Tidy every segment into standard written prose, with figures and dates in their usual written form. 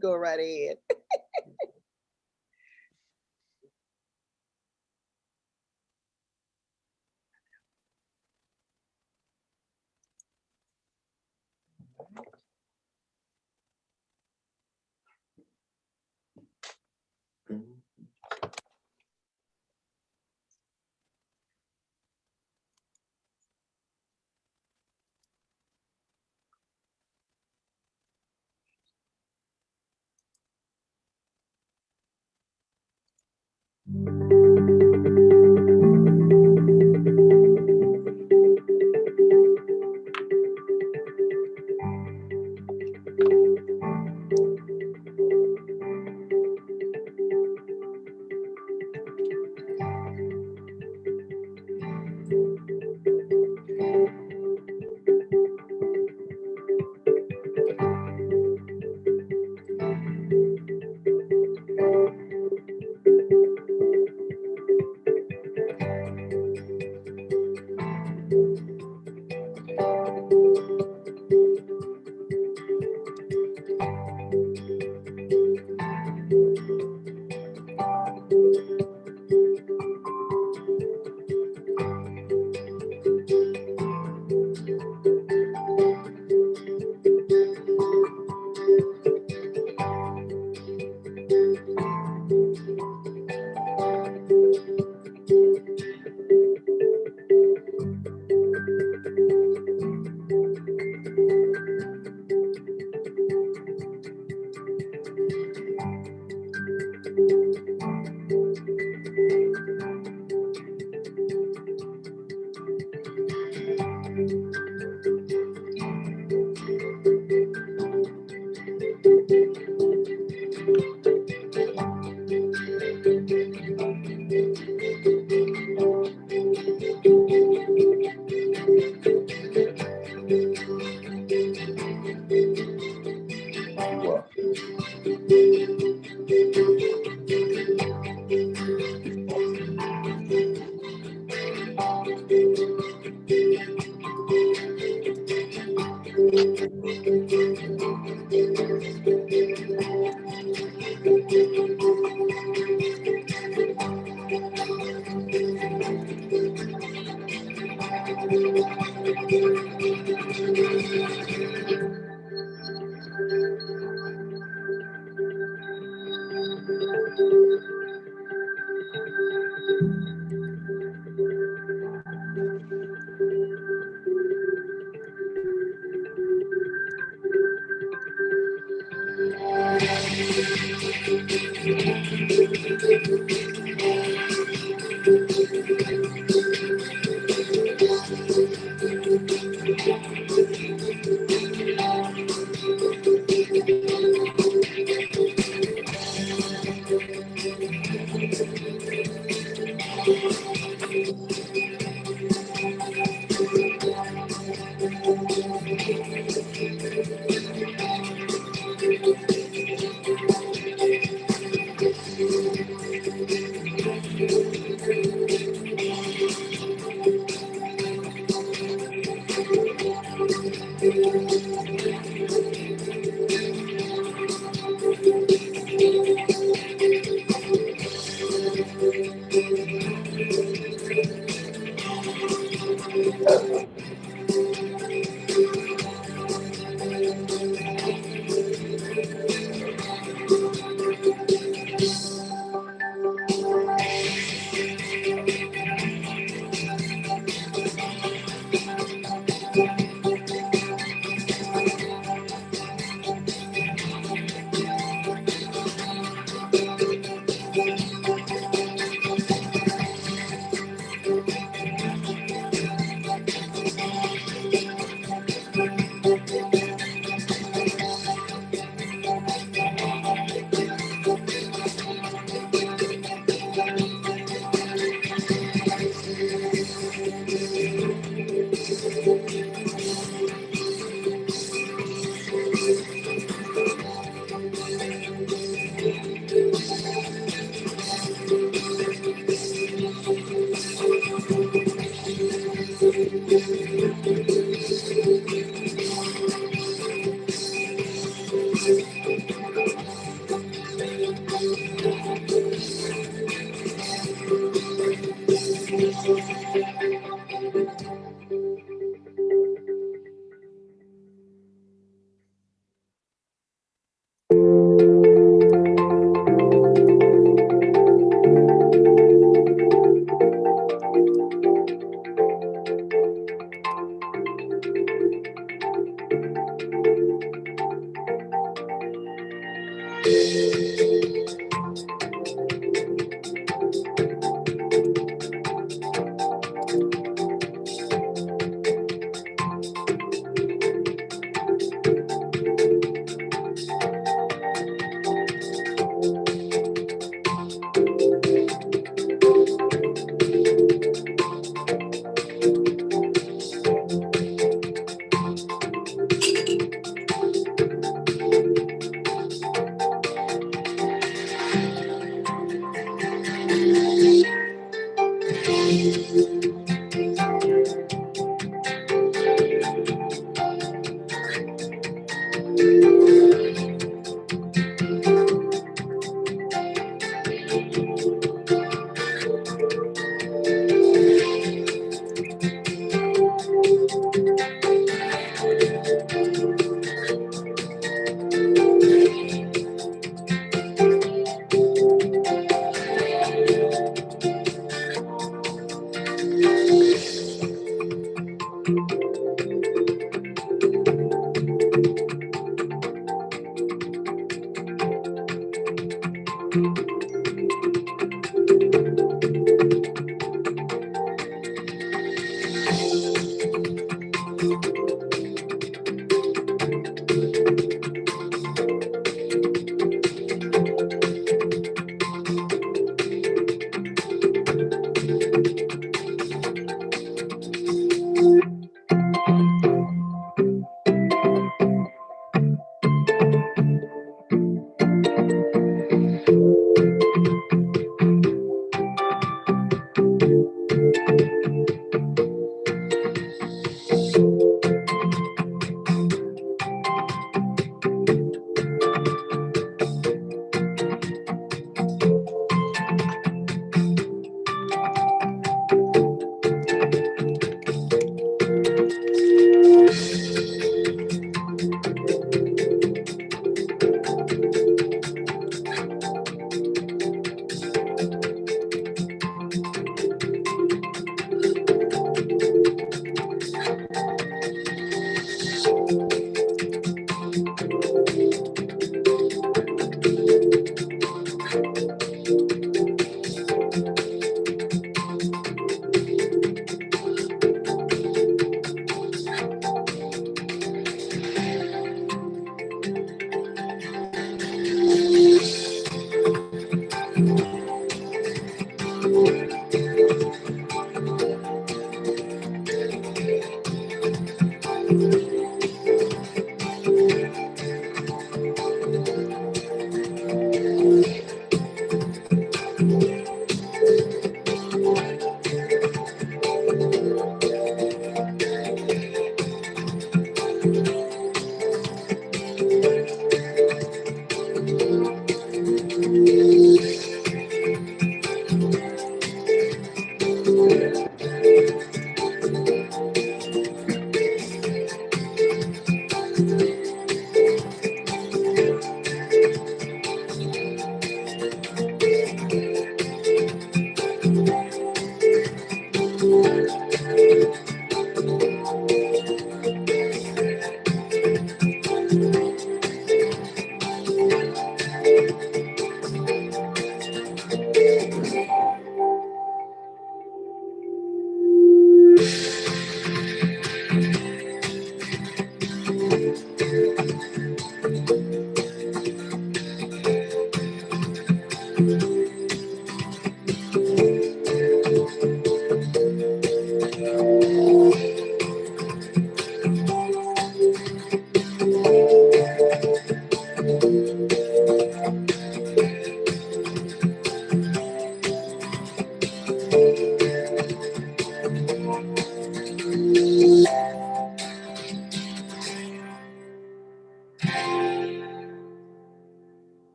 go right ahead.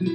Well,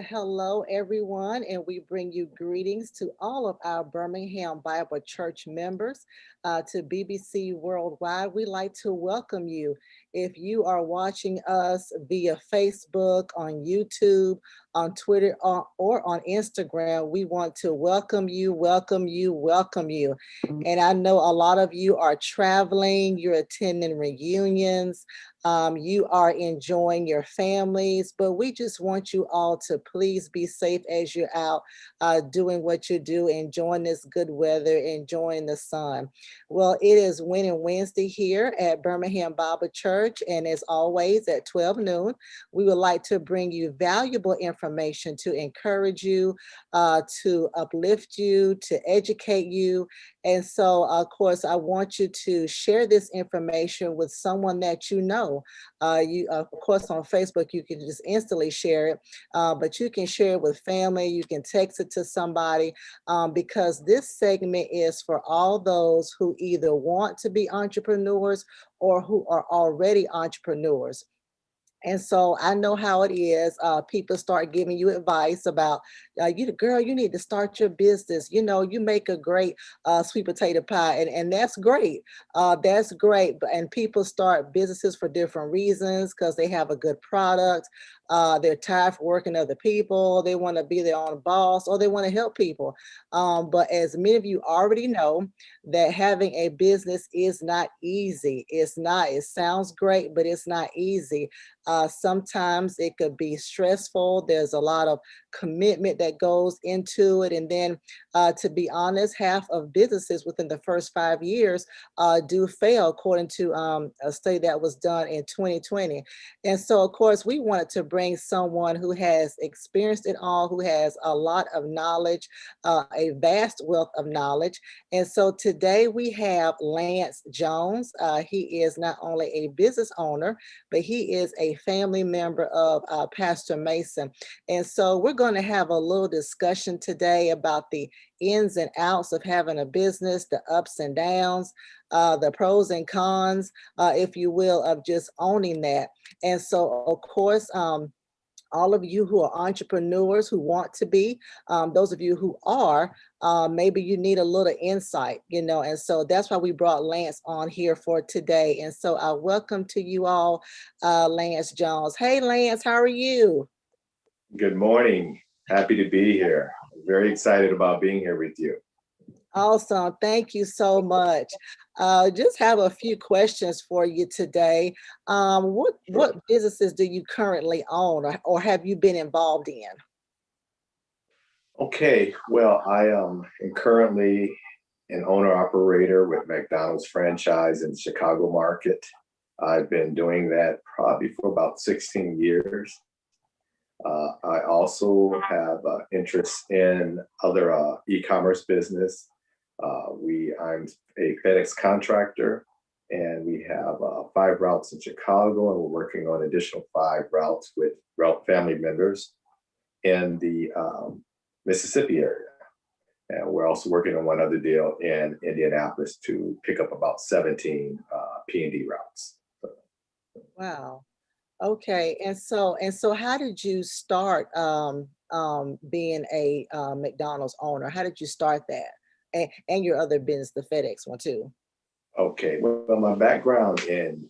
hello, everyone, and we bring you greetings to all of our Birmingham Bible Church members to BBC Worldwide. We'd like to welcome you. If you are watching us via Facebook, on YouTube, on Twitter, or on Instagram, we want to welcome you, welcome you, welcome you. And I know a lot of you are traveling, you're attending reunions, you are enjoying your families, but we just want you all to please be safe as you're out doing what you do, enjoying this good weather, enjoying the sun. Well, it is Winning Wednesday here at Birmingham Bible Church, and as always at 12 noon, we would like to bring you valuable information to encourage you, to uplift you, to educate you. And so, of course, I want you to share this information with someone that you know. Of course, on Facebook, you can just instantly share it, but you can share it with family. You can text it to somebody because this segment is for all those who either want to be entrepreneurs or who are already entrepreneurs. And so I know how it is. People start giving you advice about, girl, you need to start your business. You know, you make a great sweet potato pie, and that's great. That's great. And people start businesses for different reasons because they have a good product. They're tired of working other people. They want to be their own boss, or they want to help people. But as many of you already know, that having a business is not easy. It's not. It sounds great, but it's not easy. Sometimes it could be stressful. There's a lot of commitment that goes into it. And then, to be honest, half of businesses within the first 5 years do fail, according to a study that was done in 2020. And so, of course, we wanted to bring someone who has experienced it all, who has a lot of knowledge, a vast wealth of knowledge. And so today we have Lance Jones. He is not only a business owner, but he is a family member of Pastor Mason. And so we're going to have a little discussion today about the ins and outs of having a business, the ups and downs, the pros and cons, if you will, of just owning that. And so, of course, all of you who are entrepreneurs who want to be, those of you who are, maybe you need a little insight, and so that's why we brought Lance on here for today. And so I welcome to you all, Lance Jones. Hey, Lance, how are you? Good morning. Happy to be here. Very excited about being here with you. Awesome. Thank you so much. Just have a few questions for you today. What businesses do you currently own, or have you been involved in? Okay, well, I am currently an owner operator with McDonald's franchise in the Chicago market. I've been doing that probably for about 16 years. I also have interest in other e-commerce business. I'm a FedEx contractor, and we have 5 routes in Chicago, and we're working on additional 5 routes with route family members in the Mississippi area. And we're also working on one other deal in Indianapolis to pick up about 17 P&D routes. Wow. Okay. And so how did you start being a McDonald's owner? How did you start that? And your other business, the FedEx one too. Okay, well, my background in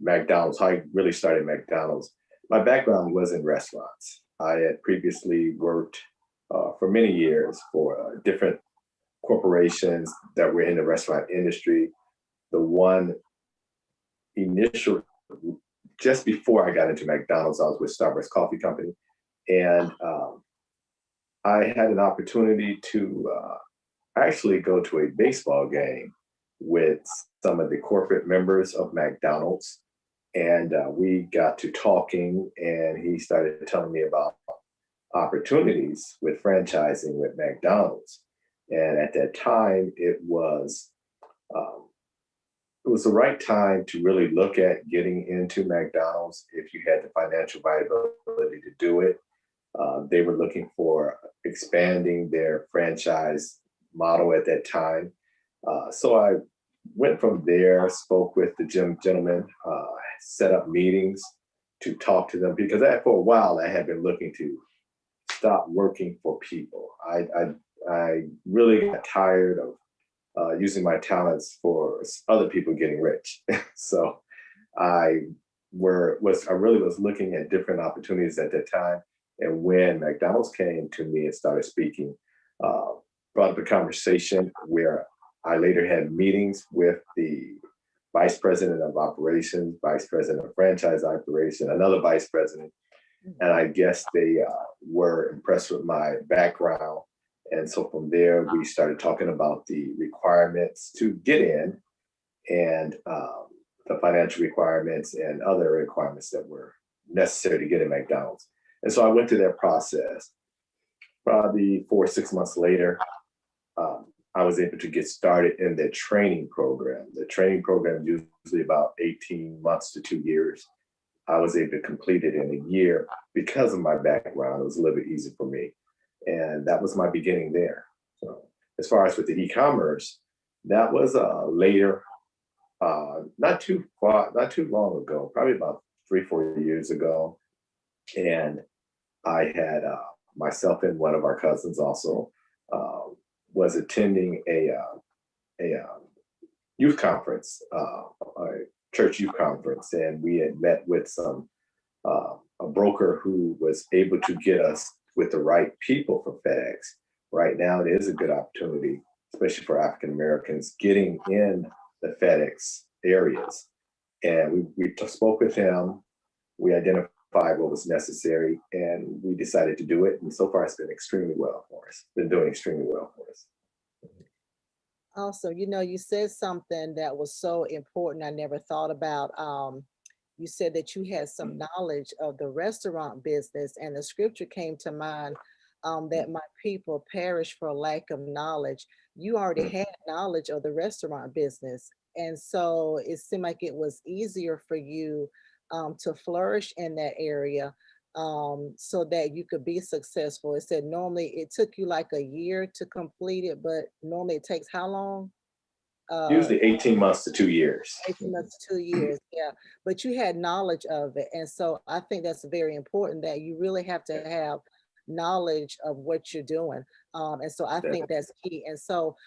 McDonald's, how I really started McDonald's, my background was in restaurants. I had previously worked for many years for different corporations that were in the restaurant industry. The one initial, just before I got into McDonald's, I was with Starbucks Coffee Company. And I had an opportunity to actually go to a baseball game with some of the corporate members of McDonald's. And we got to talking, and he started telling me about opportunities with franchising with McDonald's. And at that time, it was the right time to really look at getting into McDonald's if you had the financial viability to do it. They were looking for expanding their franchise model at that time. So I went from there, spoke with the gentleman, set up meetings to talk to them, because for a while I had been looking to stop working for people. I really got tired of using my talents for other people getting rich. So I really was looking at different opportunities at that time. And when McDonald's came to me and started speaking, brought up a conversation where I later had meetings with the vice president of operations, vice president of franchise operation, another vice president. And I guess they were impressed with my background. And so from there, we started talking about the requirements to get in, and the financial requirements and other requirements that were necessary to get in McDonald's. And so I went through that process. Probably 4 or 6 months later, I was able to get started in the training program. The training program usually about 18 months to 2 years. I was able to complete it in a year because of my background. It was a little bit easy for me. And that was my beginning there. So as far as with the e-commerce, that was later, not too long ago, probably about 3 or 4 years ago. And I had myself and one of our cousins also was attending a youth conference, a church youth conference, and we had met with a broker who was able to get us with the right people for FedEx. Right now, it is a good opportunity, especially for African Americans, getting in the FedEx areas. And we spoke with him. We identified what was necessary, and we decided to do it. And so far, it's been extremely well for us. Been doing extremely well for us. Also, you said something that was so important I never thought about. You said that you had some knowledge of the restaurant business, and the scripture came to mind that my people perish for lack of knowledge. You already had knowledge of the restaurant business, and so it seemed like it was easier for you to flourish in that area, so that you could be successful. It said normally it took you like a year to complete it, but normally it takes how long? Usually 18 months to 2 years. 18 months, 2 years, yeah. But you had knowledge of it. And so I think that's very important, that you really have to have knowledge of what you're doing. And so I think that's key. And so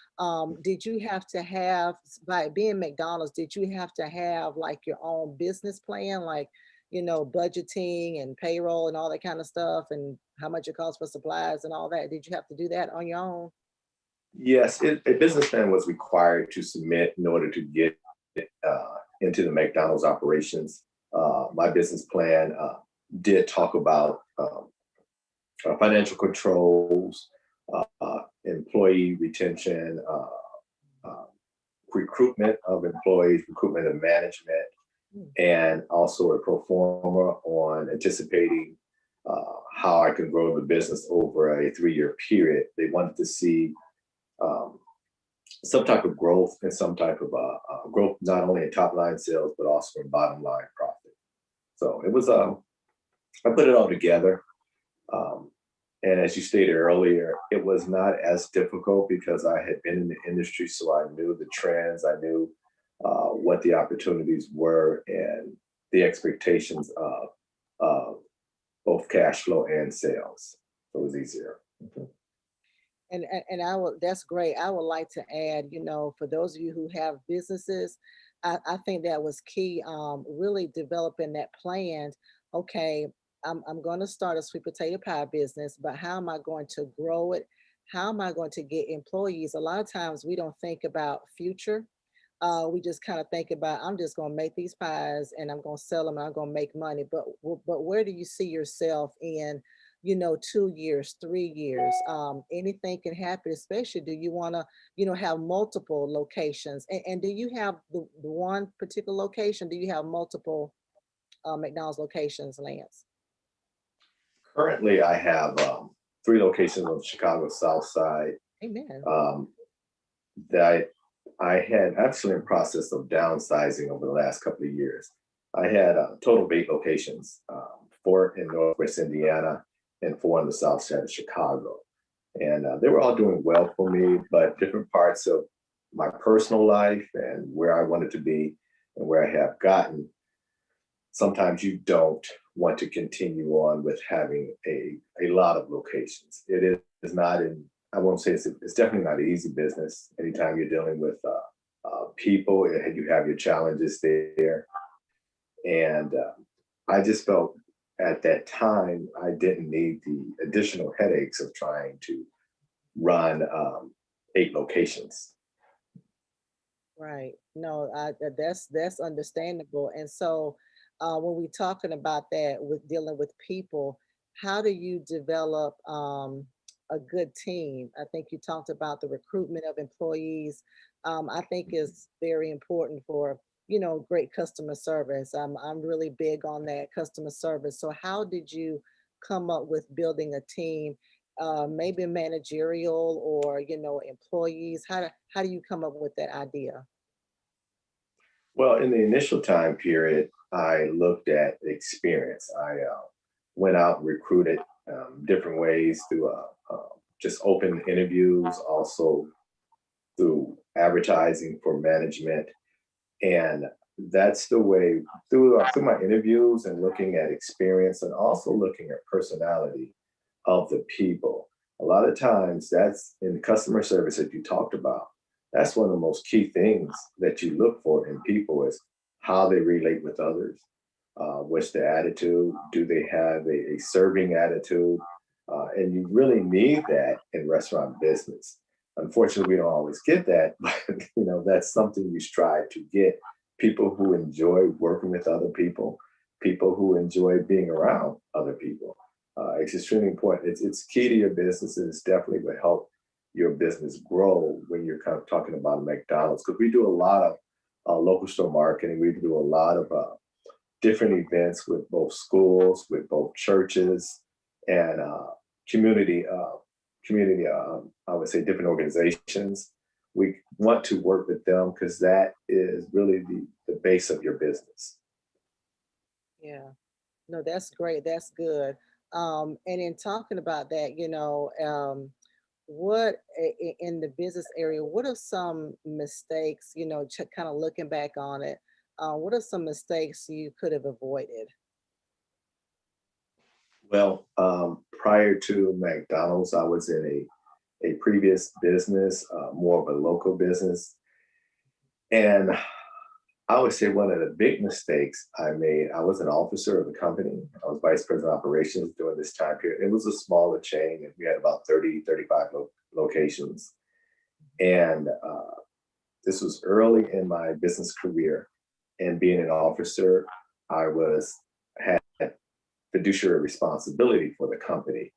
did you have to have, by being McDonald's, did you have to have like your own business plan, like, budgeting and payroll and all that kind of stuff, and how much it costs for supplies and all that? Did you have to do that on your own? Yes, a business plan was required to submit in order to get into the McDonald's operations. My business plan did talk about financial controls, employee retention, recruitment of employees, recruitment of management, Mm. and also a pro forma on anticipating how I can grow the business over a 3-year period. They wanted to see um, some type of growth and some type of growth, not only in top line sales, but also in bottom line profit. So it was, I put it all together. Um, and as you stated earlier, it was not as difficult because I had been in the industry, so I knew the trends, I knew what the opportunities were, and the expectations of both cash flow and sales. So it was easier. Mhm. And I will, that's great. I would like to add, for those of you who have businesses, I think that was key, really developing that plan. Okay, I'm going to start a sweet potato pie business, but how am I going to grow it? How am I going to get employees? A lot of times we don't think about future. We just kind of think about, I'm just going to make these pies and I'm going to sell them and I'm going to make money. But where do you see yourself in, 2 years, 3 years? Anything can happen, especially do you want to, have multiple locations? And do you have the one particular location? Do you have multiple McDonald's locations, Lance? Currently, I have 3 locations on the Chicago South Side Amen. um, that I had actually in process of downsizing over the last couple of years. I had a total of 8 locations, 4 in Northwest Indiana and 4 on the South Side of Chicago. And they were all doing well for me, but different parts of my personal life and where I wanted to be and where I have gotten, sometimes you don't want to continue on with having a lot of locations. Is not in, I won't say it's definitely not an easy business. Anytime you're dealing with people, you have your challenges there. And I just felt at that time I didn't need the additional headaches of trying to run 8 locations. Right. No, that's understandable. And so, when we're talking about that with dealing with people, how do you develop a good team? I think you talked about the recruitment of employees. I think is very important for, great customer service. I'm really big on that customer service. So how did you come up with building a team? Maybe managerial or, employees. How do you come up with that idea? Well, in the initial time period, I looked at experience. I went out and recruited different ways through just open interviews, also through advertising for management. And that's the way through my interviews and looking at experience and also looking at personality of the people. A lot of times that's in customer service that you talked about. That's one of the most key things that you look for in people is how they relate with others. What's their attitude? Do they have a serving attitude? And you really need that in restaurant business. Unfortunately, we don't always get that, but that's something you strive to get. People who enjoy working with other people who enjoy being around other people. It's extremely important. It's key to your business, and it's definitely will help your business grow when you're kind of talking about McDonald's. Because we do a lot of local store marketing. We do a lot of different events with both schools, with both churches, and community community. I would say different organizations. We want to work with them because that is really the base of your business. Yeah. No, that's great. That's good. And in talking about that, in the business area, what are some mistakes, kind of looking back on it? What are some mistakes you could have avoided? Well, prior to McDonald's, I was in a previous business, more of a local business. And I would say one of the big mistakes I made, I was an officer of the company. I was vice president of operations during this time period. It was a smaller chain, and we had about 30, 35 locations. And this was early in my business career. And being an officer, I had fiduciary responsibility for the company,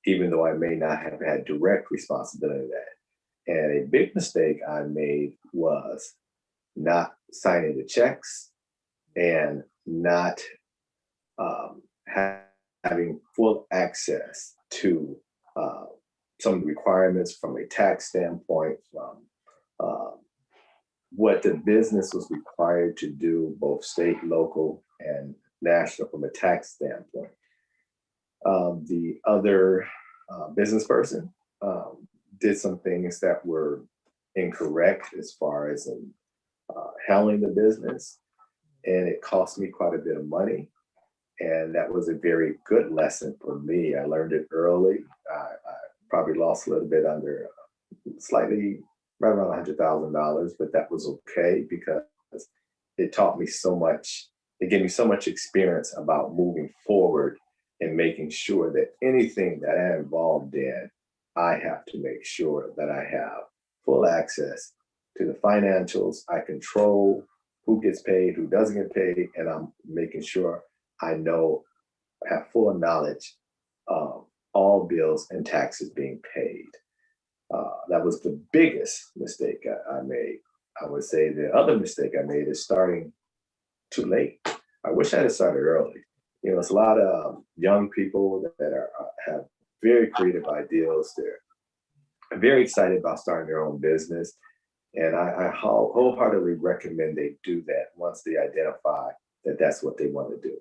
even though I may not have had direct responsibility of that. And a big mistake I made was not signing the checks and not having full access to uh, some of the requirements from a tax standpoint, from uh, what the business was required to do, both state, local, and national from a tax standpoint. The other business person did some things that were incorrect as far as in handling the business, and it cost me quite a bit of money. And that was a very good lesson for me. I learned it early. I probably lost a little bit under, slightly, right around $100,000, but that was okay because it taught me so much. It gave me so much experience about moving forward and making sure that anything that I'm involved in, I have to make sure that I have full access to the financials. I control who gets paid, who doesn't get paid, and I'm making sure I know, have full knowledge of all bills and taxes being paid. That was the biggest mistake I made. I would say the other mistake I made is starting too late. I wish I had started early. You know, it's a lot of young people that are have very creative ideas. They're very excited about starting their own business, and I wholeheartedly recommend they do that once they identify that that's what they want to do.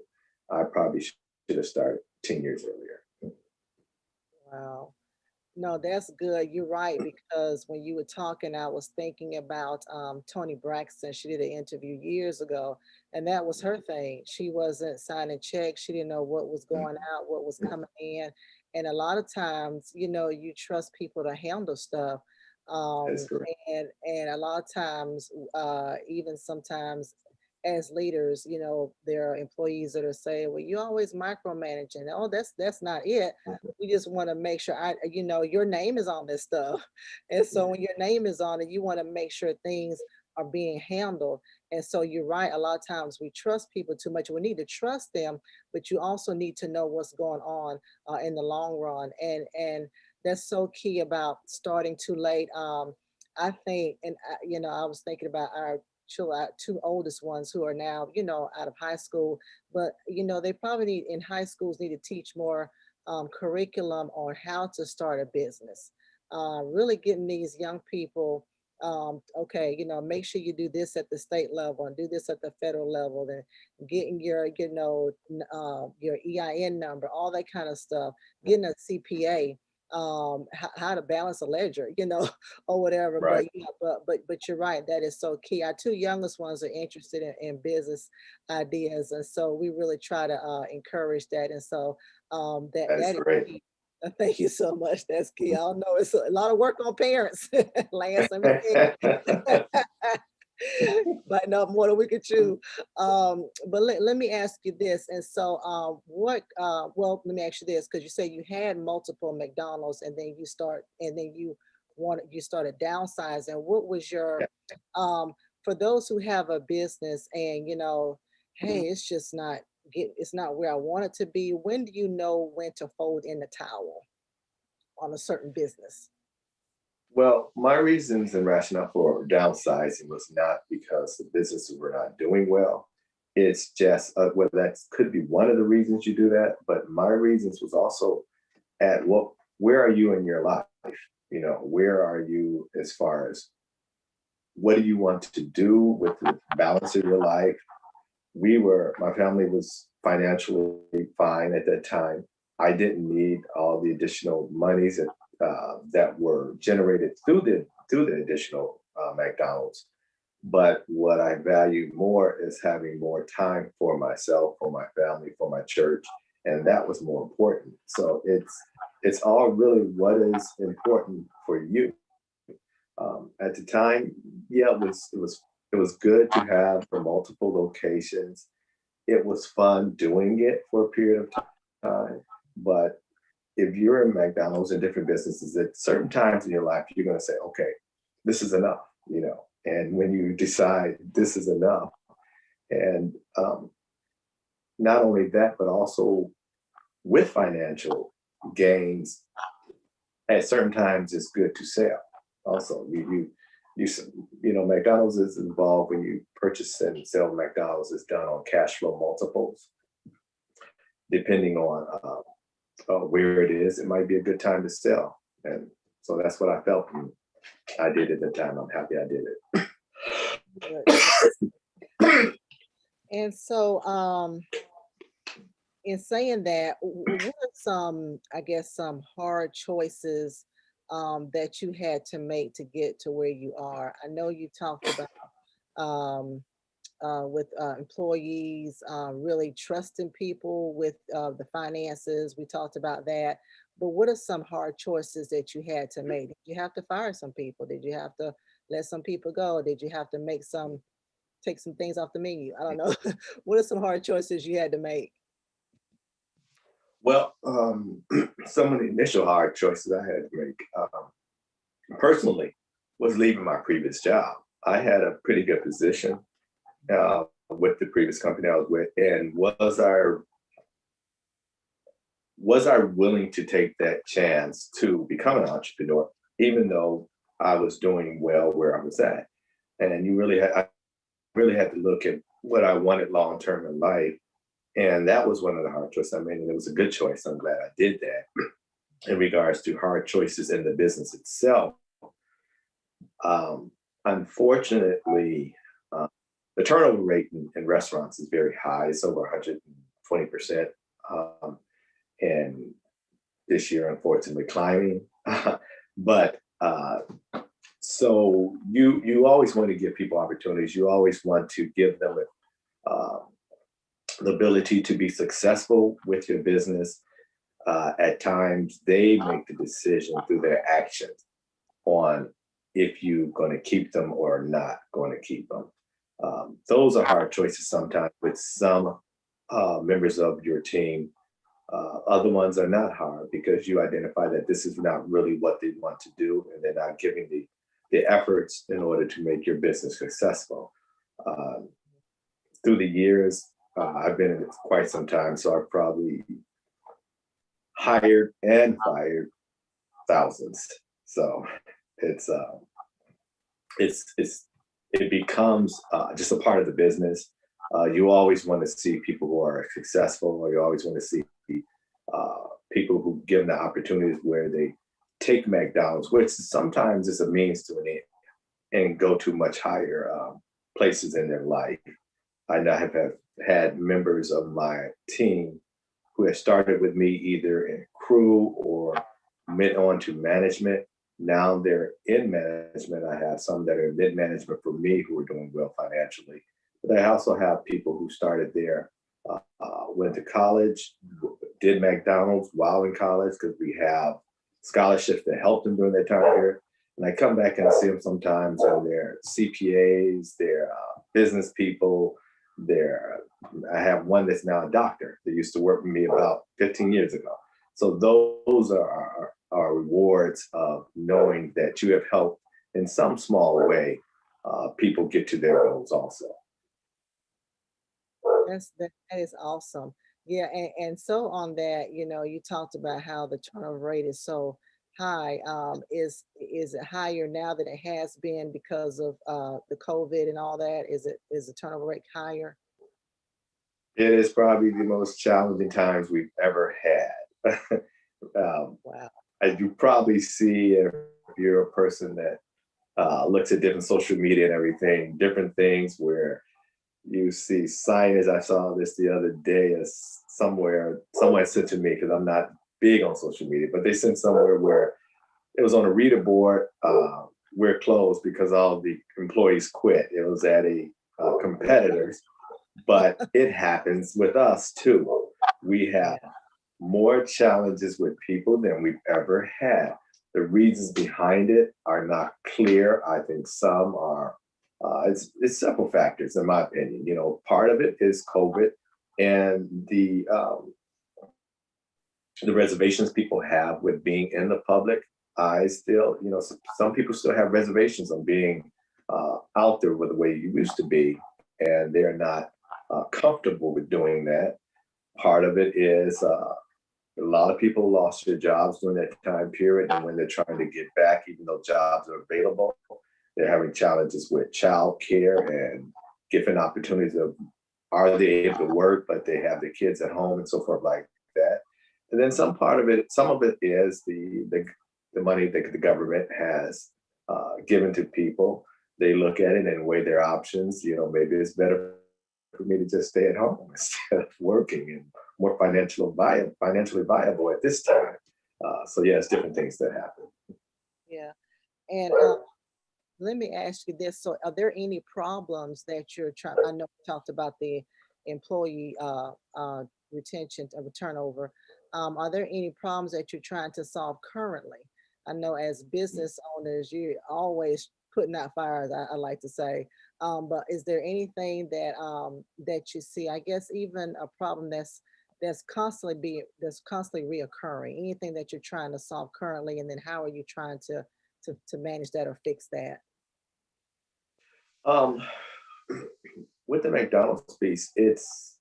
I probably should have started 10 years earlier. Wow. No, that's good. You're right, because when you were talking, I was thinking about Tony Braxton. She did an interview years ago, and that was her thing. She wasn't signing checks. She didn't know what was going out, what was coming in. And a lot of times, you trust people to handle stuff. That's Um, correct. and a lot of times, even sometimes as leaders, there are employees that are saying, well, you always micromanaging. Oh, that's not it. We just want to make sure your name is on this stuff. And so when your name is on it, you want to make sure things are being handled. And so you're right. A lot of times we trust people too much. We need to trust them, but you also need to know what's going on in the long run. And that's so key about starting too late. I think, and I was thinking about our two oldest ones who are now, out of high school, but they probably need in high schools need to teach more curriculum on how to start a business. Really getting these young people, okay, make sure you do this at the state level and do this at the federal level, then getting your, your EIN number, all that kind of stuff, getting a CPA, how to balance a ledger, or whatever. Right. But yeah, but you're right, that is so key. Our two youngest ones are interested in business ideas, and so we really try to encourage that. And so that That is that is great. key. Thank you so much. That's key. I don't know. It's a lot of work on parents, Lance. Let me tell you. But no more than we could chew. But let me ask you this. And so, well, let me ask you this, because you say you had multiple McDonald's and then you started downsizing. What was your, Yeah. um, for those who have a business and, hey, it's not where I want it to be. When do you know when to fold in the towel on a certain business? Well, my reasons and rationale for downsizing was not because the businesses were not doing well. It's just, well, that could be one of the reasons you do that, but my reasons was also at what, where are you in your life? You know, where are you as far as what do you want to do with the balance of your life? My family was financially fine at that time. I didn't need all the additional monies that were generated through the additional McDonald's. But what I value more is having more time for myself, for my family, for my church, and that was more important. So it's all really what is important for you. At the time, yeah, it was good to have the multiple locations. It was fun doing it for a period of time, but if you're in McDonald's and different businesses, at certain times in your life, you're going to say, okay, this is enough, you know. And when you decide this is enough, and not only that, but also with financial gains, at certain times it's good to sell. Also, you McDonald's is involved when you purchase and sell McDonald's is done on cash flow multiples. Depending on where it is, it might be a good time to sell. And so that's what I felt. And I did at the time. I'm happy I did it. And so, in saying that, what are some, I guess, some hard choices that you had to make to get to where you are? I know you talked about with employees, really trusting people with the finances. We talked about that. But what are some hard choices that you had to make? Did you have to fire some people? Did you have to let some people go? Did you have to take some things off the menu? I don't know. What are some hard choices you had to make? Well, some of the initial hard choices I had to make personally was leaving my previous job. I had a pretty good position with the previous company I was with, and was I willing to take that chance to become an entrepreneur, even though I was doing well where I was at? And I really had to look at what I wanted long term in life, and that was one of the hard choices I made, and it was a good choice. I'm glad I did that. In regards to hard choices in the business itself, unfortunately, the turnover rate in restaurants is very high. It's over 120%. And this year, unfortunately, climbing. But so you always want to give people opportunities. You always want to give them the ability to be successful with your business. At times, they make the decision through their actions on if you're going to keep them or not going to keep them. Those are hard choices sometimes with some members of your team. Other ones are not hard because you identify that this is not really what they want to do, and they're not giving the efforts in order to make your business successful. Through the years, I've been in it for quite some time, so I've probably hired and fired thousands. So it becomes just a part of the business. You always want to see people who are successful, or you always want to see people who give them the opportunities where they take McDonald's, which sometimes is a means to an end, and go to much higher places in their life. I have had members of my team who have started with me either in crew or went on to management. Now they're in management. I have some that are in mid management for me who are doing well financially. But I also have people who started there, went to college, did McDonald's while in college because we have scholarships that helped them during that time period. And I come back and I see them sometimes, and they're CPAs, they're business people. I have one that's now a doctor that used to work with me about 15 years ago. So those are rewards of knowing that you have helped in some small way people get to their goals also. That is awesome. Yeah, and so on that, you talked about how the turnover rate is so high. Is it higher now than it has been because of the COVID and all that? Is the turnover rate higher? It is probably the most challenging times we've ever had. Wow. As you probably see, if you're a person that looks at different social media and everything, different things where you see signage. I saw this the other day as someone sent to me because I'm not big on social media, but they sent somewhere where it was on a reader board. We're closed because all the employees quit. It was at a competitor's, but it happens with us too. We have more challenges with people than we've ever had. The reasons behind it are not clear. I think some are, it's several factors in my opinion. Part of it is COVID and the reservations people have with being in the public. I still, some people still have reservations on being out there with the way you used to be, and they're not comfortable with doing that. Part of it is a lot of people lost their jobs during that time period, and when they're trying to get back, even though jobs are available, They're having challenges with childcare and different opportunities of are they able to work, but they have their kids at home and so forth like that. And then some of it is the money that the government has given to people. They look at it and weigh their options. You know, maybe it's better for me to just stay at home instead of working and more financially viable at this time. So yeah, it's different things that happen. Yeah. And let me ask you this. So are there any problems that you're trying, I know we talked about the employee retention of turnover. Are there any problems that you're trying to solve currently? I know as business owners, you're always putting out fires, I like to say. But is there anything that that you see, I guess even a problem that's constantly reoccurring, anything that you're trying to solve currently, and then how are you trying to manage that or fix that? Um, with the McDonald's piece, it's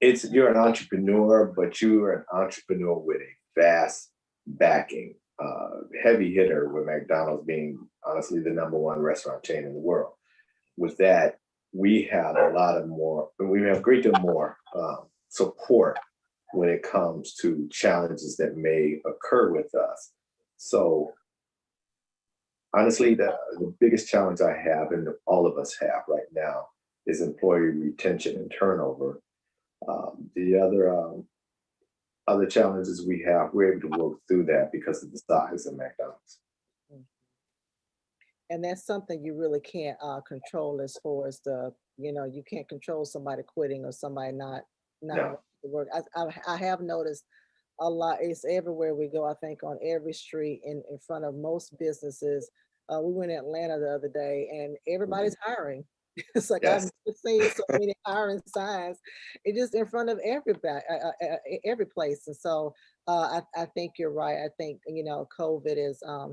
you're an entrepreneur, but you are an entrepreneur with a vast backing. Heavy hitter with McDonald's being honestly the number one restaurant chain in the world. With that, we have we have great deal more support when it comes to challenges that may occur with us. So honestly, the biggest challenge I have and all of us have right now is employee retention and turnover. The other challenges we have, we're able to work through that because of the size of McDonald's. Mm. And that's something you really can't control as far as you can't control somebody quitting or somebody not No. wanting to work. I have noticed a lot. It's everywhere we go. I think on every street in front of most businesses. We went to Atlanta the other day, and Mhm. everybody's hiring. It's like I've Yes. never seen so many hiring signs. It's just in front of everybody, every place. And so I think you're right. I think COVID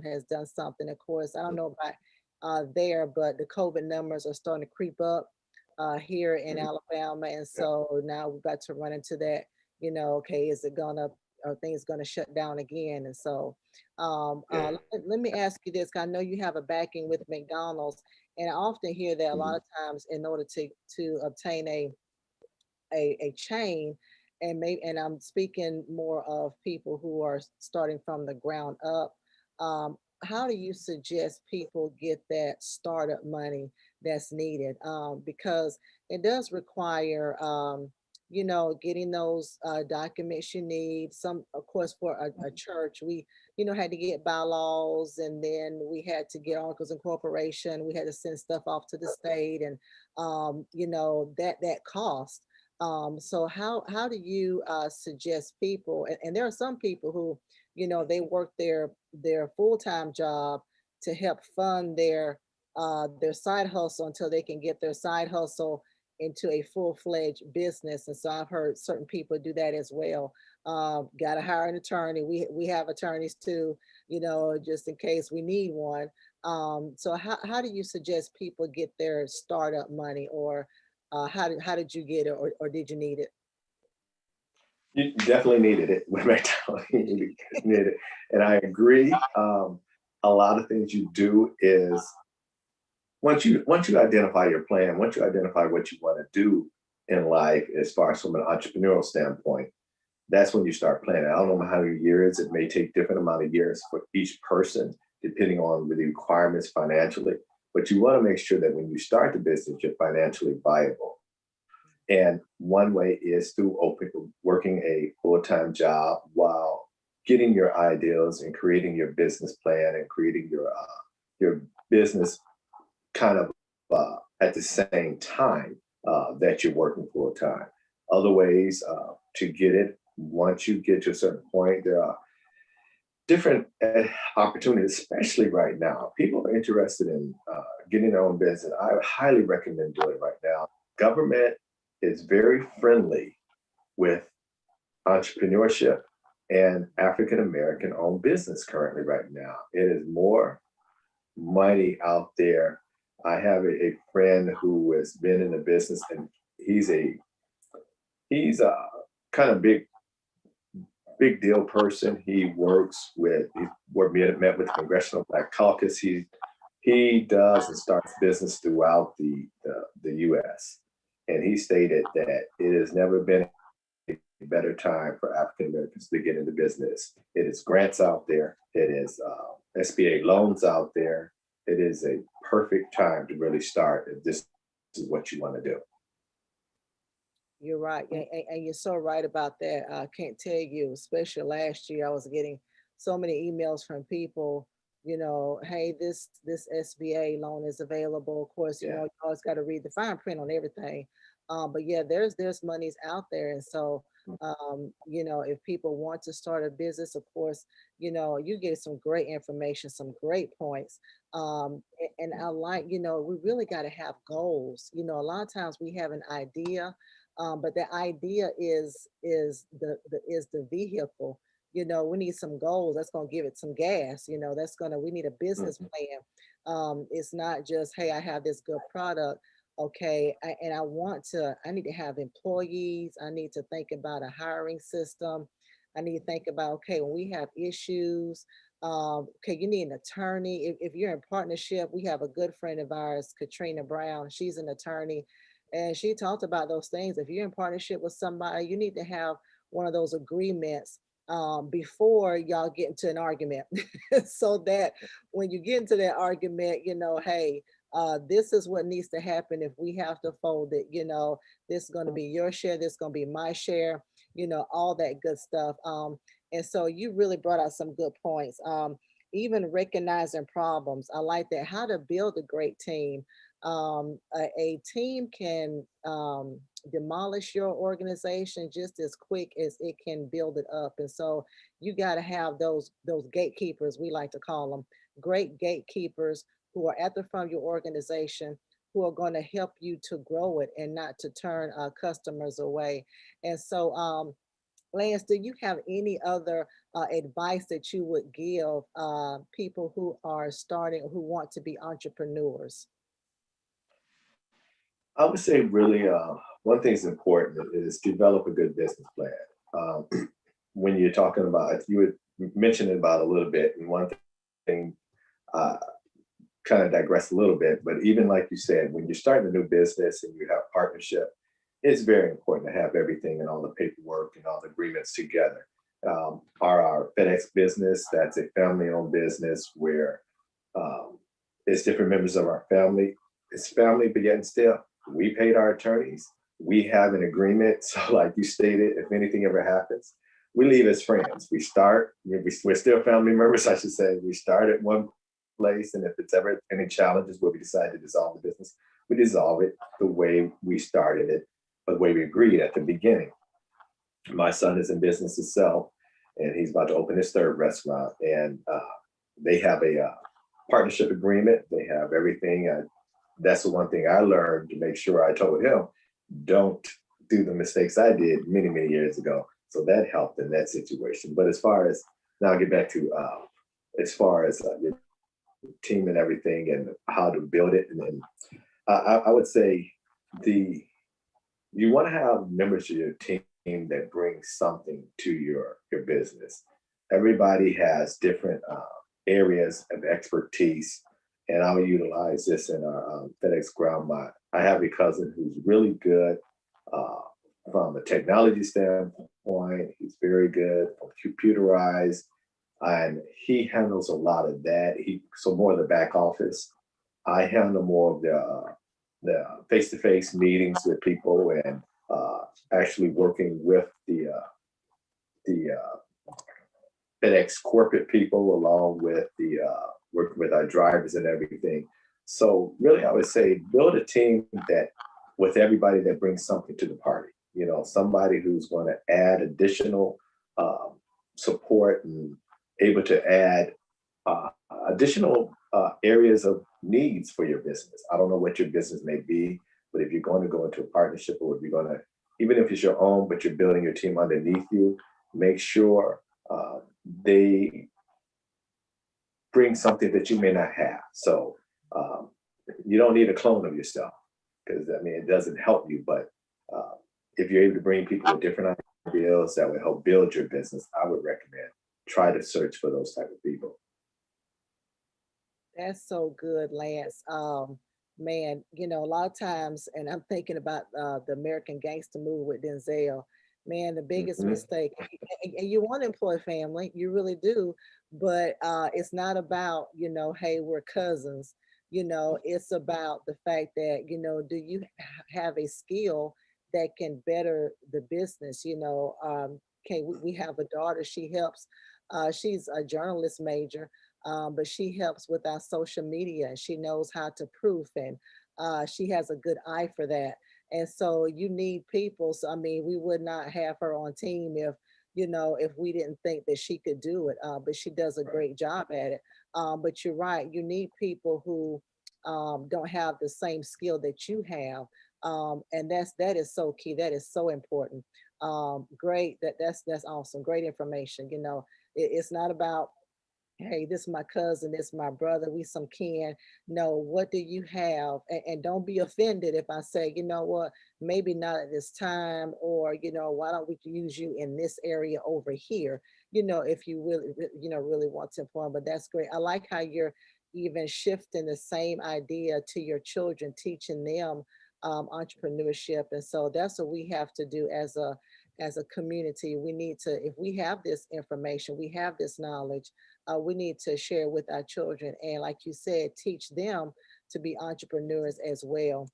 has done something. Of course, I don't know about there, but the COVID numbers are starting to creep up here in Mhm. Alabama, and Yeah. so now we've got to run into that. Okay, is it gonna are things gonna shut down again? And so Yeah. let me ask you this, 'cause I know you have a backing with McDonald's, and I often hear that a lot Mhm. of times in order to obtain a chain, and I'm speaking more of people who are starting from the ground up. Um, how do you suggest people get that startup money that's needed? Because it does require, getting those documents you need. Some, of course, for a church, we, had to get bylaws, and then we had to get articles of incorporation. We had to send stuff off to the state, and that cost. So how do you suggest people? And there are some people who, they work their full-time job to help fund their side hustle until they can get their side hustle into a full-fledged business. And so I've heard certain people do that as well. Got to hire an attorney. We have attorneys too, just in case we need one. So how do you suggest people get their startup money, or how did you get it, or did you need it? You definitely needed it with McDonald's. You needed it. And I agree. A lot of things you do is once you identify your plan, once you identify what you want to do in life, as far as from an entrepreneurial standpoint, that's when you start planning. I don't know how many years, it may take different amount of years for each person, depending on the requirements financially. But you want to make sure that when you start the business, you're financially viable. And one way is through working a full-time job while getting your ideals and creating your business plan and creating your business kind of at the same time that you're working full time. Other ways to get it, once you get to a certain point, there are different opportunities, especially right now. People are interested in getting their own business. I would highly recommend doing it right now. Government is very friendly with entrepreneurship and African American owned business currently right now. It is more money out there. I have a friend who has been in the business, and he's a kind of big deal person. He met with the Congressional Black Caucus. He He does and starts business throughout the US. And he stated that it has never been a better time for African Americans to get into business. It is grants out there, it is SBA loans out there. It is a perfect time to really start if this is what you want to do. You're right, and you're so right about that. I can't tell you, especially last year, I was getting so many emails from people, hey, this SBA loan is available. Of course, Yeah. you always got to read the fine print on everything. But yeah, there's monies out there, and so if people want to start a business, of course, you get some great information, some great points. And I like, we really got to have goals. A lot of times we have an idea, but the idea is the vehicle. We need some goals that's going to give it some gas. We need a business Mhm. plan. It's not just, hey, I have this good product. Okay, and I need to have employees. I need to think about a hiring system. I need to think about, okay, when we have issues, okay, you need an attorney. If you're in partnership, we have a good friend of ours, Katrina Brown. She's an attorney, and she talked about those things. If you're in partnership with somebody, you need to have one of those agreements before y'all get into an argument, so that when you get into that argument, hey, this is what needs to happen if we have to fold it. This is going to be your share, this is going to be my share, all that good stuff. And so you really brought out some good points. Even recognizing problems. I like that. How to build a great team. A team can demolish your organization just as quick as it can build it up. And so you got to have those gatekeepers, we like to call them, great gatekeepers who are at the front of your organization, who are going to help you to grow it and not to turn customers away. And so, Lance, do you have any other advice that you would give people who are starting, who want to be entrepreneurs? I would say really one thing is important is develop a good business plan. When you're talking about, you would mention it about a little bit, and one thing uh, kind of digress a little bit, but even like you said, when you're starting a new business and you have partnership, it's very important to have everything and all the paperwork and all the agreements together. Our FedEx business, that's a family-owned business where um, it's different members of our family. It's family, but yet and still, we paid our attorneys. We have an agreement. So, like you stated, if anything ever happens, we leave as friends. We're still family members, I should say. We start at one place, and if it's ever any challenges where we decide to dissolve the business, we dissolve it the way we started it, the way we agreed at the beginning. My son is in business himself, and he's about to open his third restaurant, and they have a partnership agreement. They have everything. That's the one thing I learned to make sure I told him, don't do the mistakes I did many, many years ago. So that helped in that situation. But as far as now, I'll get back to as far as your team and everything and how to build it. And then I would say the you want to have members of your team that bring something to your business. Everybody has different areas of expertise, and I'll utilize this in our FedEx Ground. I have a cousin who's really good uh, from a technology standpoint. He's very good from computerized, and he handles a lot of that. So more of the back office. I handle more of the face-to-face meetings with people and actually working with the FedEx corporate people along with the working with our drivers and everything. So really, I would say build a team that with everybody that brings something to the party. Somebody who's going to add additional um, support and able to add uh, additional areas of needs for your business. I don't know what your business may be, but if you're going to go into a partnership or if you're going to, even if it's your own, but you're building your team underneath you, make sure they bring something that you may not have. So um, you don't need a clone of yourself because I mean, it doesn't help you, but uh, if you're able to bring people with different ideas that will help build your business, I would recommend try to search for those type of people. That's so good, Lance. Man, you know, a lot of times, and I'm thinking about the American Gangster movie with Denzel. Man, the biggest Mhm. mistake, and you want to employ family, you really do, but it's not about, you know, hey, we're cousins. You know, it's about the fact that, you know, do you have a skill that can better the business? You know, okay, we have a daughter. She helps. She's a journalist major, but she helps with our social media and she knows how to proof and she has a good eye for that. And so you need people. So, I mean, we would not have her on team if, you know, if we didn't think that she could do it, but she does a great job at it. But you're right, you need people who don't have the same skill that you have. And that is so key. That is so important. Great. That's awesome. Great information. You know, it's not about, hey, this is my cousin, this is my brother, we some kin. No, what do you have? And don't be offended if I say, you know what, maybe not at this time, or, you know, why don't we use you in this area over here? You know, if you really, you know, really want to inform, but that's great. I like how you're even shifting the same idea to your children, teaching them entrepreneurship. And so that's what we have to do as a community. We need to, if we have this information, we have this knowledge, we need to share with our children. And like you said, teach them to be entrepreneurs as well.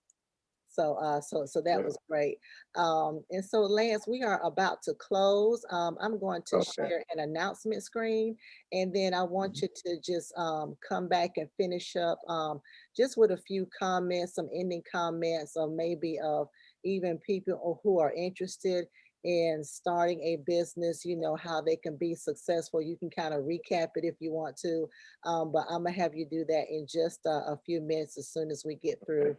So, so that Yeah. was great. And so, Lance, we are about to close. I'm going to Okay. share an announcement screen, and then I want Mhm. you to just come back and finish up just with a few comments, some ending comments, or maybe of even people who are interested in starting a business. You know how they can be successful. You can kind of recap it if you want to, but I'm gonna have you do that in just a few minutes as soon as we get Okay. through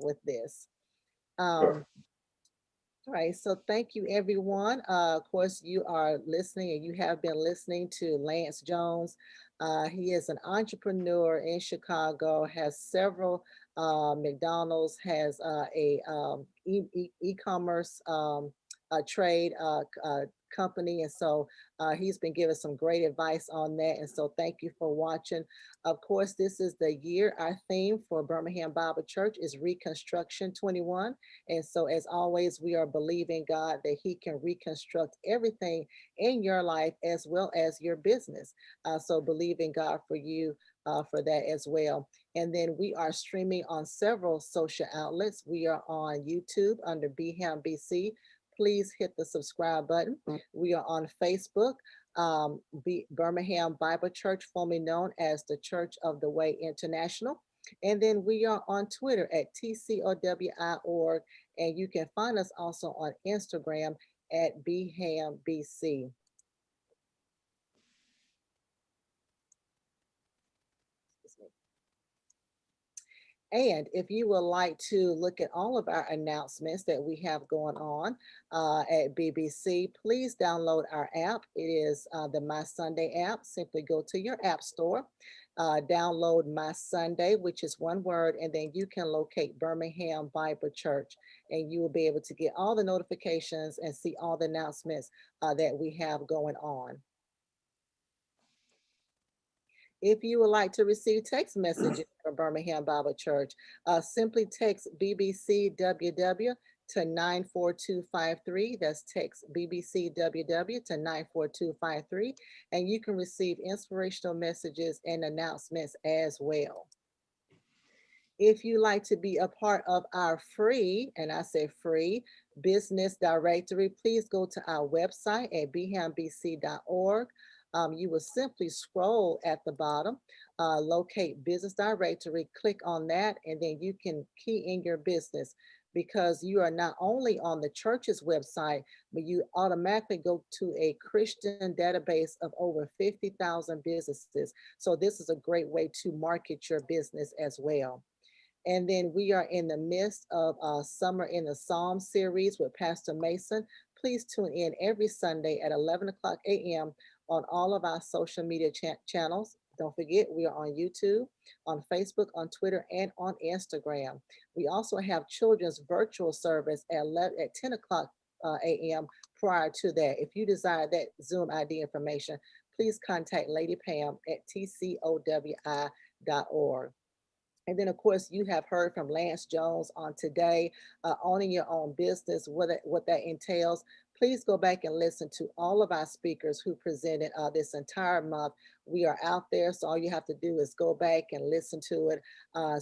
with this. Sure. All right, so thank you, everyone. Of course, you are listening and you have been listening to Lance Jones. He is an entrepreneur in Chicago, has several McDonald's, has e-commerce trade company. And so he's been giving some great advice on that. And so thank you for watching. Of course, this is the year. Our theme for Birmingham Bible Church is Reconstruction 21. And so, as always, we are believing God that He can reconstruct everything in your life as well as your business. So, believing God for you for that as well. And then we are streaming on several social outlets. We are on YouTube under BHAM BC. Please hit the subscribe button. We are on Facebook, Birmingham Bible Church, formerly known as the Church of the Way International. And then we are on Twitter at TCOWI.org. And you can find us also on Instagram at BHAMBC. And if you would like to look at all of our announcements that we have going on at BBC, please download our app. It is the My Sunday app. Simply go to your app store, download My Sunday, which is one word, and then you can locate Birmingham Bible Church, and you will be able to get all the notifications and see all the announcements that we have going on. If you would like to receive text messages from Birmingham Bible Church, simply text BBCWW to 94253. That's text BBCWW to 94253. And you can receive inspirational messages and announcements as well. If you like to be a part of our free, and I say free, business directory, please go to our website at bhambc.org. You will simply scroll at the bottom, locate business directory, click on that, and then you can key in your business because you are not only on the church's website, but you automatically go to a Christian database of over 50,000 businesses. So this is a great way to market your business as well. And then we are in the midst of Summer in the Psalm series with Pastor Mason. Please tune in every Sunday at 11 o'clock a.m. on all of our social media channels. Don't forget, we are on YouTube, on Facebook, on Twitter, and on Instagram. We also have children's virtual service at 10 o'clock a.m. prior to that. If you desire that Zoom ID information, please contact Lady Pam at TCOWI.org. And then, of course, you have heard from Lance Jones on today, owning your own business, what that entails. Please go back and listen to all of our speakers who presented this entire month. We are out there, so all you have to do is go back and listen to it.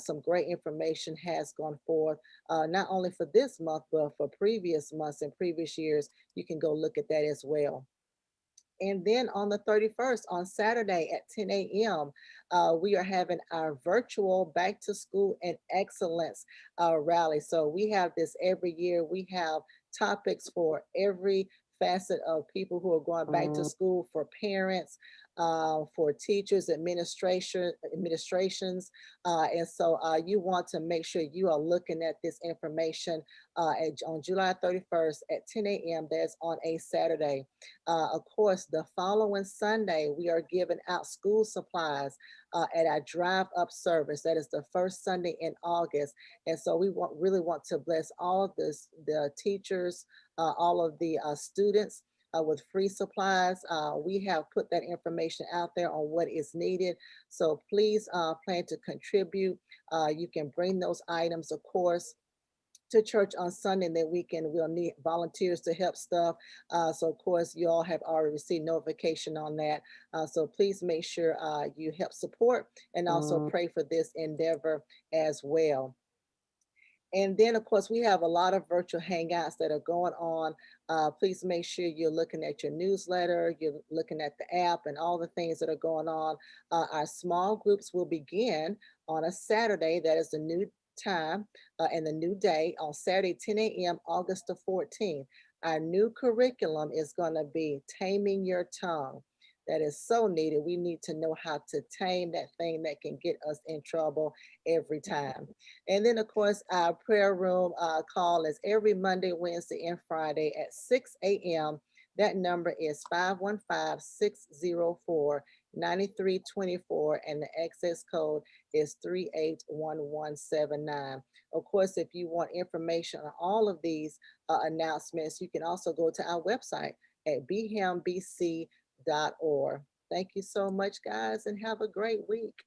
Some great information has gone forth, not only for this month, but for previous months and previous years. You can go look at that as well. And then on the 31st, on Saturday at 10 a.m., we are having our virtual Back to School and Excellence rally. So we have this every year. We have topics for every facet of people who are going back to school, for parents, for teachers, administrations. And so you want to make sure you are looking at this information on July 31st at 10 a.m. That's on a Saturday. Of course, the following Sunday, we are giving out school supplies at our drive up service. That is the first Sunday in August. And so we really want to bless all of the teachers, all of the students with free supplies. We have put that information out there on what is needed. So please plan to contribute. You can bring those items, of course, to church on Sunday. And that weekend we'll need volunteers to help stuff. So of course you all have already received notification on that. So please make sure you help support and also pray for this endeavor as well. And then, of course, we have a lot of virtual hangouts that are going on. Please make sure you're looking at your newsletter, you're looking at the app and all the things that are going on. Our small groups will begin on a Saturday. That is the new time and the new day on Saturday, 10 a.m., August the 14th. Our new curriculum is going to be Taming Your Tongue. That is so needed. We need to know how to tame that thing that can get us in trouble every time. And then, of course, our prayer room call is every Monday, Wednesday, and Friday at 6 a.m. That number is 515-604-9324, and the access code is 381179. Of course, if you want information on all of these announcements, you can also go to our website at bhambc.org. Thank you so much, guys, and have a great week.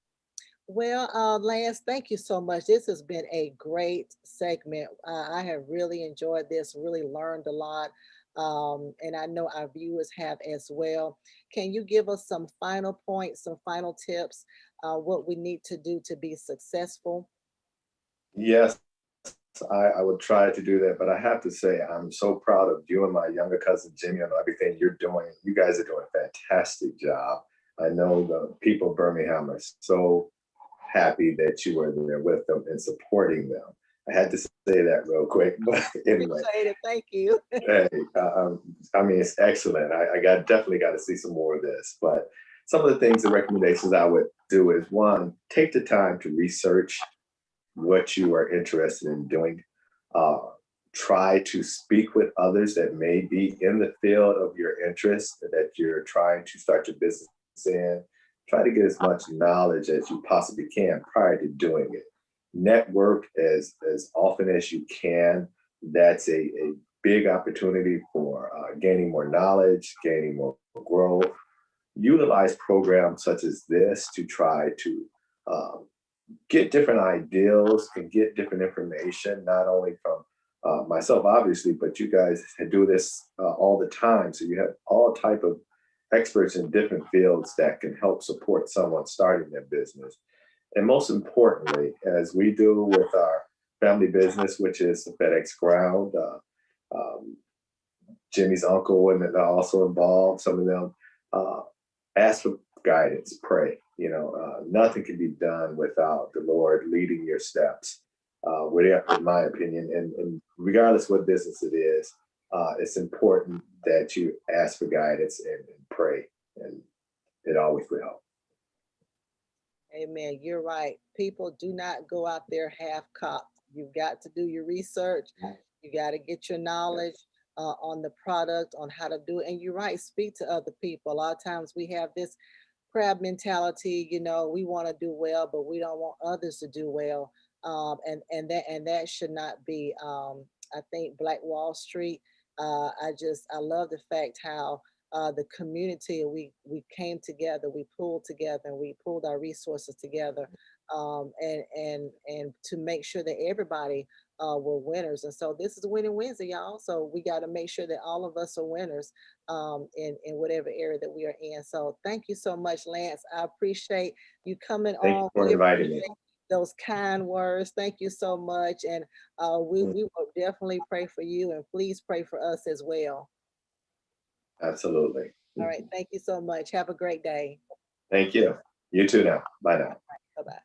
Well, Lance, thank you so much. This has been a great segment. I have really enjoyed this, really learned a lot. And I know our viewers have as well. Can you give us some final points, some final tips, what we need to do to be successful? Yes, I would try to do that, but I have to say I'm so proud of you and my younger cousin Jimmy and everything you're doing. You guys are doing a fantastic job. I know the people of Birmingham are so happy that you were there with them and supporting them. I had to say that real quick, but anyway. Appreciate it. Thank you. Hey, I mean, it's excellent. I definitely got to see some more of this. But some of the things and recommendations I would do is, one, take the time to research what you are interested in doing. Uh, Try to speak with others that may be in the field of your interest that you're trying to start your business in. Try to get as much knowledge as you possibly can prior to doing it. Network as often as you can. That's a big opportunity for gaining more knowledge, gaining more growth. Utilize programs such as this to try to get different ideals and get different information, not only from myself, obviously, but you guys do this all the time. So you have all type of experts in different fields that can help support someone starting their business. And most importantly, as we do with our family business, which is the FedEx Ground, um, Jimmy's uncle and they're also involved, some of them, uh, ask for guidance, pray. Nothing can be done without the Lord leading your steps, in my opinion. And regardless what business it is, it's important that you ask for guidance and pray, and it always will help. Amen. You're right. People do not go out there half cocked. You've got to do your research. You got to get your knowledge on the product, on how to do it. And you're right. Speak to other people. A lot of times we have this crab mentality. We want to do well, but we don't want others to do well. And that should not be. I think Black Wall Street. I love the fact how the community. We came together, we pulled together, and we pulled our resources together, and to make sure that everybody were winners. And so this is Winning Wednesday, y'all. So we got to make sure that all of us are winners in whatever area that we are in. So thank you so much, Lance. I appreciate you coming Thank you on. for We inviting me. appreciate those kind words. Thank you so much. And we will definitely pray for you, and please pray for us as well. Absolutely. All right. Thank you so much. Have a great day. Thank you. You too now. Bye now. Bye-bye.